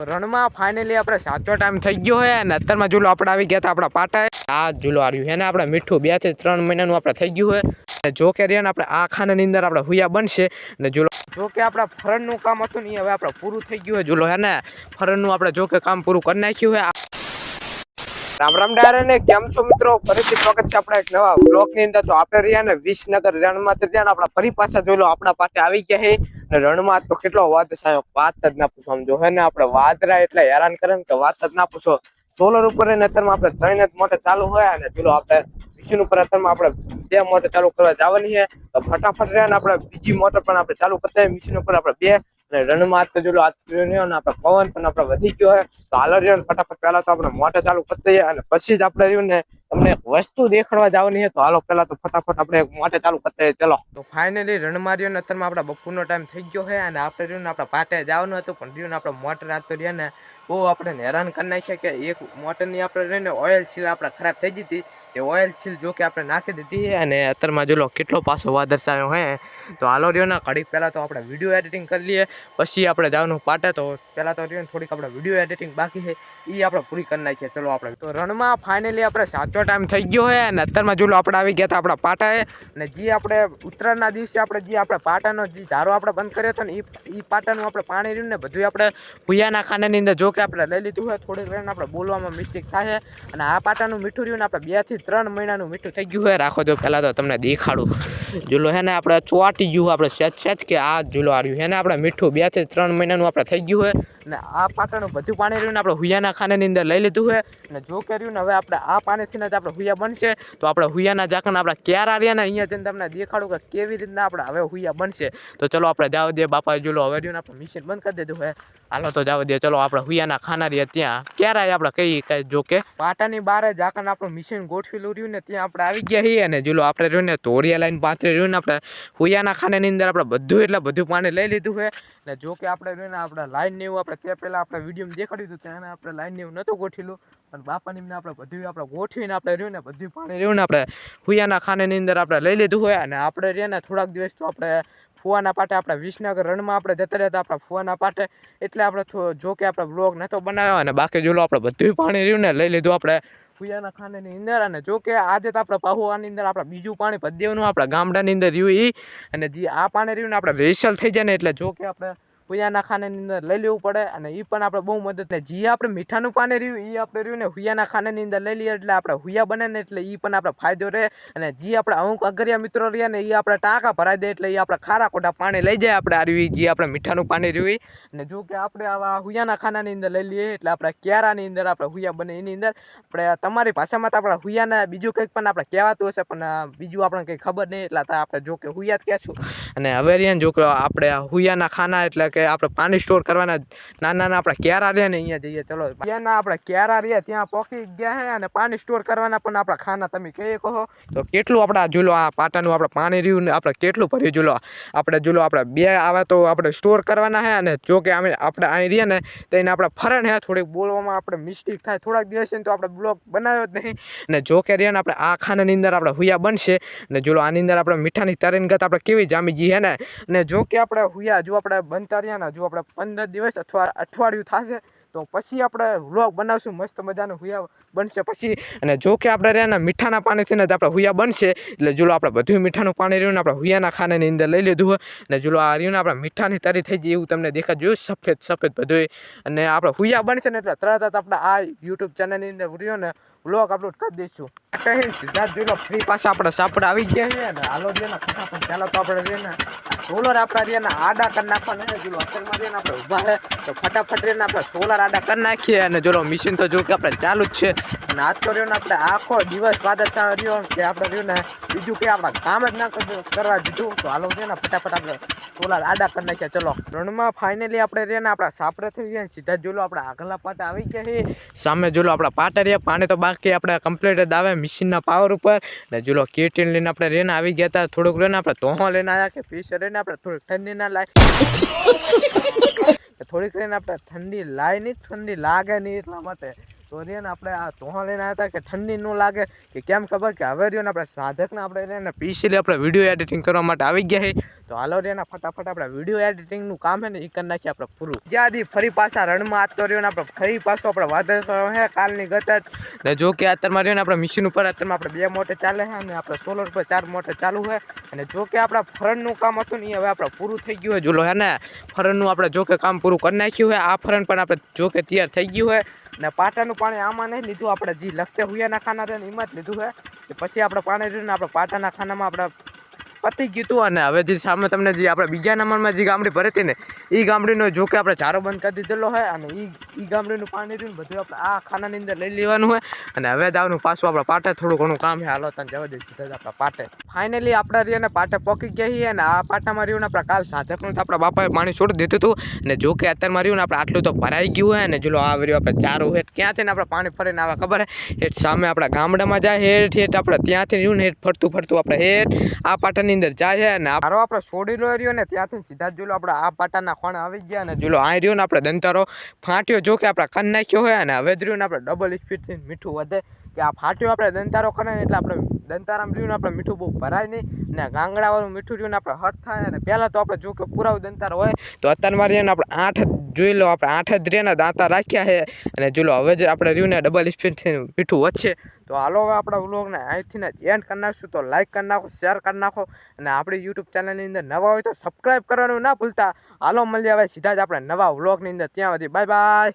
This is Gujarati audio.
રણમાં ફાઇનલી આપણે સાચો ટાઈમ થઈ ગયો હોય અને અત્યારમાં ઝૂલો આપણે આવી ગયા હતા આપણા પાટા આ ઝૂલો આવ્યું છે ને આપણે મીઠું 2 થી 3 મહિનાનું આપણે થઈ ગયું હોય જો કે રહ્યા ને આપણે આ ખાનાની અંદર આપણે હુયા બનશે ને ઝૂલો જો કે આપણા ફરણનું કામ હતું ને હવે આપણે પૂરું થઈ ગયું હોય ઝૂલો હે ને ફરણનું આપણે જો કે કામ પૂરું કરી નાખ્યું હોય રામ રામ ડાયરે ને કેમ છો મિત્રો ફરીથી સ્વાગત છે આપણા એક નવા બ્લોગ ની અંદર તો આપણે રહ્યા ને વિસનગર રણમાં ત્યાં આપણા ફરી પાછા જોઈ લો આપણા પાસે આવી ગયા છે ને રણમાં તો કેટલો વાદ સાયો વાત જ ના પૂછો સમજો હે ને આપણે વાદરા એટલે હેરાન કરે ને કે વાત જ ના પૂછો સોલર ઉપર ને અત્યારમાં આપણે 3 જ મોટર ચાલુ હોય અને ચલો આપણે મિશન ઉપર અત્યારમાં આપણે 2 મોટર ચાલુ કરવા જવાની છે તો ફટાફટ રહ્યા ને આપણે બીજી મોટર પણ આપણે ચાલુ કરતા મિશન ઉપર આપણે 2 અને રણમાં તો જો આ આપણે પવન પણ આપણે વધી ગયો છે તો હાલો રહ્યો ને ફટાફટ પહેલા તો આપણે મોટર ચાલુ કરી દઈએ અને પછી જ આપણે રહ્યું ને તમને એક વસ્તુ દેખાડવા જવાની છે તો હાલો પહેલા તો ફટાફટ આપણે મોટર ચાલુ કરી દઈએ ચલો તો ફાઇનલી રણમાં રહ્યો ને અત્યારમાં આપણા બપોરનો ટાઈમ થઈ ગયો છે અને આપણે રહ્યું ને આપણે પાટે જવાનું હતું પણ રહ્યું ને આપણે મોટર આ તો રહ્યા ને બહુ આપણે હેરાન કરી નાખ્યા કે એક મોટરની આપણે રહીને ઓઇલ સીલ આપણે ખરાબ થઈ ગઈ હતી એ ઓઇલ સીલ જો કે આપણે નાખી દીધી અને અત્યારમાં જો કેટલો પાછો વાદરસાયો હે તો હાલો રહ્યો ને ઘડીક પહેલાં તો આપણે વિડીયો એડિટિંગ કરી લઈએ પછી આપણે જવાનું પાટે તો પહેલાં તો રહ્યો ને થોડીક આપણે વિડીયો એડિટિંગ બાકી છે એ આપણે પૂરી કરી નાખીએ ચલો આપણે તો રણમાં ફાઇનલી આપણે સાચો ટાઈમ થઈ ગયો હોય અને અત્યારમાં જો આપણે આવી ગયા હતા આપણા પાટાએ અને જે આપણે ઉત્તરાયણના દિવસે આપણે જે આપણે પાટાનો જે ધારો આપણે બંધ કર્યો હતો ને એ પાટાનું આપણે પાણી રહ્યું ને બધું આપણે હુયાના ખાનાની અંદર જો કે આપણે લઈ લીધું હોય થોડીક રહીને આપણે બોલવામાં મિસ્ટેક થાય અને આ પાટાનું મીઠું રહ્યું ને આપણે 2 થી 3 મહિનાનું મીઠું થઈ ગયું હોય રાખો જો પહેલાં તો તમને દેખાડું ઝૂલો હે ને આપણે ચોટી ગયું આપણે સેજ કે આ ઝૂલો આવ્યું હે ને આપણે મીઠું 2 થી 3 મહિનાનું આપણે થઈ ગયું હોય અને આ પાટાનું બધું પાણી રહ્યું ને આપણે હુયાના ખાનાની અંદર લઈ લીધું હોય અને જો કે રહ્યું ને હવે આપણે આ પાણીથી જ આપણે હુયા બનશે તો આપણે હુયાના ઝાકણ આપણે ક્યારે આવ્યા ને અહીંયા જઈને તમને દેખાડું કે કેવી રીતના આપણે હવે હુયા બનશે તો ચલો આપણે જાવ દે બાપા ઝૂલો હવે રહ્યું ને આપણે મિશન બંધ કરી દીધું હોય હાલો તો જાવ દે ચલો આપણે હુયાના ખાના રહ્યા ત્યાં ક્યારે આપણે કઈ જો કે પાટાની બારે ઝાકણ આપણું મિશન ગોઠવેલું રહ્યું ને ત્યાં આપણે આવી ગયા છીએ અને ઝૂલો આપણે રહ્યું ને તોરિયા લાઈન પાથરી રહ્યું ને આપણે હુયાના ખાનાની અંદર આપણે બધું એટલે બધું પાણી લઈ લીધું હોય ને જો કે આપણે રહ્યું ને આપણે લાઈન ને એવું આપણે તે પહેલાં આપણે વિડીયોમાં દેખાડ્યું હતું ત્યાં આપણે લાઈન ને એવું નહોતું ગોઠવેલું પણ બાપાની આપણે બધું આપણે ગોઠવીને આપણે રહ્યું ને બધું પાણી રહ્યું ને આપણે હુયાના ખાનાની અંદર આપણે લઈ લીધું હોય અને આપણે રહ્યા ને થોડાક દિવસ તો આપણે ફુવાના પાટે આપણે વિસનગર રણમાં આપણે જતા રહેતા આપણા ફુવાના પાટે એટલે આપણે જો કે આપણે બ્લોગ નહોતો બનાવ્યો અને બાકી જોલો આપણે બધું પાણી રહ્યું ને લઈ લીધું આપણે હુયાના ખાનાની અંદર અને જો કે આજે તો આપણે પાહુવાની અંદર આપણે બીજું પાણી ભરી દેવાનું આપણા ગામડાની અંદર રહ્યું એ અને જે આ પાણી રહ્યું ને આપણે રેસલ થઈ જાય ને એટલે જો કે આપણે હુયાના ખાનાની અંદર લઈ લેવું પડે અને એ પણ આપણે બહુ મદદ ને જે આપણે મીઠાનું પાણી રહ્યું એ આપણે રહ્યું ને હુયાના ખાનાની અંદર લઈ લઈએ એટલે આપણે હુયા બને ને એટલે એ પણ આપણે ફાયદો રહે અને જે આપણે અમુક અગરિયા મિત્રો રહ્યા ને એ આપણે ટાંકા ભરાઈ દે એટલે એ આપણે ખારા ખોટા પાણી લઈ જાય આપણે આવ્યું જે આપણે મીઠાનું પાણી રહ્યું અને જો કે આપણે આવા હુયાના ખાનાની અંદર લઈ લઈએ એટલે આપણે ક્યારાની અંદર આપણે હુયા બને એની અંદર આપણે તમારી ભાષામાં તો આપણે હુયાના બીજું કંઈક પણ આપણે કહેવાતું હશે પણ બીજું આપણે કંઈ ખબર નહીં એટલે આપણે જો કે હુયા જ કહેશું અને હવે રહ્યા ને જો કે આપણે હુયાના ખાના એટલે કે આપણે પાણી સ્ટોર કરવાના નાના આપણે ક્યારા રહ્યા ને અહીંયા જઈએ ચલો ત્યાંના આપણે ક્યારા રહ્યા ત્યાં પહોંચી ગયા છે અને પાણી સ્ટોર કરવાના પણ આપણા ખાના તમે કઈ કહો તો કેટલું આપણે ઝૂલો આ પાટાનું આપણે પાણી રહ્યું ને આપણે કેટલું ભર્યું ઝૂલો આપણે 2 આવે તો આપણે સ્ટોર કરવાના છે અને જો કે આપણે અહીં રહીએ ને તો એને આપણે ફરણ છે થોડીક બોલવામાં આપણે મિસ્ટેક થાય થોડાક દિવસ તો આપણે બ્લોગ બનાવ્યો જ નહીં અને જો કે રહ્યા ને આપણે આ ખાનાની અંદર આપણે હુયા બનશે ને ઝૂલો આની અંદર આપણે મીઠાની તરેનગત આપણે કેવી જામી જઈએ હે ને જો કે આપણે હુયા જો આપણે બનતા રહ્યા ને જો આપણે 15 દિવસ અથવા અઠવાડિયું થશે તો પછી આપણે વ્લોગ બનાવશું મસ્ત મજાનું હુયા બનશે પછી અને જો કે આપણે રહ્યા ને મીઠાના પાણીથી જ આપણે હુયા બનશે એટલે જો આપણે બધું મીઠાનું પાણી રહ્યું ને આપણે હુયાના ખાનાની અંદર લઈ લીધું હોય ને જો આ રહ્યું ને આપણે મીઠાની તરી થઈ જાય એવું તમને દેખાય જોયું સફેદ બધું અને આપણે હુયા બનશે ને એટલે તરત જ આપણે આ યુટ્યુબ ચેનલની અંદર રહ્યો ને વ્લોગ અપલોડ કરી દઈશું સિદ્ધાર્થ જોઈ લો ફ્રી પાસે આપણે સાપડ આવી ગયા છે ને હાલો દે ને ફટાફટ ચાલો તો આપણે રહે ને સોલર આપણા રહ્યા ને આડા કરી નાખવાના છે જો અત્યારમાં રહીને આપણે ઊભા છે તો ફટાફટ રહીને આપણે સોલર આડા કરી નાખીએ અને જો મિશન તો જો કે આપણે ચાલુ જ છે અને આજ તો રહ્યો ને આપણે આખો દિવસ વાદળછા રહ્યો કે આપણે રહ્યું ને બીજું કંઈ આપણા કામ જ ના કરવા દીધું તો હાલો દે ને ફટાફટ આપણે સોલર આડા કરી નાખ્યા ચલો રણમાં ફાઇનલી આપણે રહ્યા ને આપણા સાપડે થઈ ગયા સીધા જોલો આપણે આગલા પાટા આવી ગયા છે સામે જોલો આપણા પાટા રહ્યા પાણી તો બાકી આપણે કમ્પ્લીટ જ આવે મશીનના પાવર ઉપર ને જોલો કેટીન લઈને આપણે રેને આવી ગયા હતા થોડુંક રહીને આપણે તોહો લઈને આવ્યા કે પીસ રહીને આપણે થોડીક ઠંડી ના લાગે થોડીક રહીને આપણે ઠંડી લાય નહીં ઠંડી લાગે નહીં એટલા માટે તો રે ને આપણે આ ધોહા લઈને આવ્યા હતા કે ઠંડી ન લાગે કે કેમ ખબર કે હવે રહ્યો ને આપણે સાધકને આપણે એને પીસીલી આપણે વિડીયો એડિટિંગ કરવા માટે આવી ગયા છે. તો હાલો રે ને ફટાફટ આપણે વિડીયો એડિટિંગનું કામ છે ને એ કરી નાખીએ આપણે પૂરું. જ્યાંથી ફરી પાછા રણમાં આજ તો રહ્યો ને આપણે ફરી પાછો આપણે વાદળ હે કાલની ગત જ ને જો કે અત્યારમાં રહ્યો ને આપણે મિશીન ઉપર અત્યારમાં આપણે 2 મોટર ચાલે છે અને આપણે સોલર પર 4 મોટર ચાલુ છે. અને જો કે આપણા ફરનનું કામ હતું ને એ હવે આપણે પૂરું થઈ ગયું હોય. જોલો હે ને ફરનનું આપણે જો કે કામ પૂરું કરી નાખ્યું હોય. આ ફરન પણ આપણે જો કે તૈયાર થઈ ગયું હોય. ને પાટાનું પાણી આમાં નહીં લીધું, આપણે જે લખતે હુયાના ખાના રહે ને એમાં જ લીધું છે. પછી આપણે પાણી રહ્યું ને આપણે પાટાના ખાનામાં આપણે પતી ગયું હતું. અને હવે જે સામે તમને જે આપણે બીજા નંબરમાં જે ગામડી ભરી હતી ને એ ગામડીનો જો કે આપણે ચારો બંધ કરી દીધેલો હોય. અને એ ગામડીનું પાણી રહ્યું ને બધું આપણે આ ખાનાની અંદર લઈ લેવાનું હોય. અને હવે જવાનું પાછું આપણે પાટે થોડું ઘણું કામ છે. હાલો તને જવા દે સીધા જ આપણા પાટે. ફાઇનલી આપણે રહ્યો ને પાટે પોકી ગયા છીએ. અને આ પાટામાં રહ્યું ને આપણે કાલ સાંજકનું તો આપણા બાપાએ પાણી છોડી દીધું હતું. અને જો કે અત્યારમાં રહ્યું ને આપણે આટલું તો ભરાઈ ગયું હોય. અને જો આ રહ્યું આપણે ચારો હેઠ ક્યાંથી ને આપણે પાણી ફરીને આવે ખબર હે હેઠ સામે આપણા ગામડામાં જાય હેઠ આપણે ત્યાંથી રહ્યું ને હેઠ ફરતું આપણે હેઠ આ પાટાની અંદર જાય છે. અને આરો આપણે છોડી રહ્યો ને ત્યાંથી સીધા જોલો આપણે આ પાટાના ખોણે આવી ગયા. અને જોલો આ રહ્યો ને આપણે દંતારો ફાટ્યો જો કે આપણે કરી નાખ્યો હોય. અને હવે રહ્યું ને આપણે ડબલ સ્પીડથી મીઠું વધે કે આ ફાટ્યો આપણે દંતારો કરે ને એટલે આપણે દંતારામાં રહ્યું ને આપણે મીઠું બહુ ભરાય નહીં. ને ગાંગડાવાળું મીઠું રહ્યું ને આપણે હટ થાય. અને પહેલાં તો આપણે જો કે પુરાવું દંતારો હોય તો અત્યારમાં રહીને આપણે 8 જોઈ લો આપણે 8 જ રેના દાંતા રાખ્યા છે. અને જોલો હવે જ આપણે રહ્યું ને ડબલ સ્પીડથી મીઠું વધશે. તો હાલો હવે આપણા વ્લોગને અહીંથી એન્ડ કરી નાખશું. તો લાઈક કરી નાખો, શેર કરી નાખો. અને આપણી યુટ્યુબ ચેનલની અંદર નવા હોય તો સબસ્ક્રાઈબ કરવાનું ના ભૂલતા. હાલો મળીએ હવે સીધા જ આપણે નવા વ્લોગની અંદર. ત્યાં સુધી બાય બાય.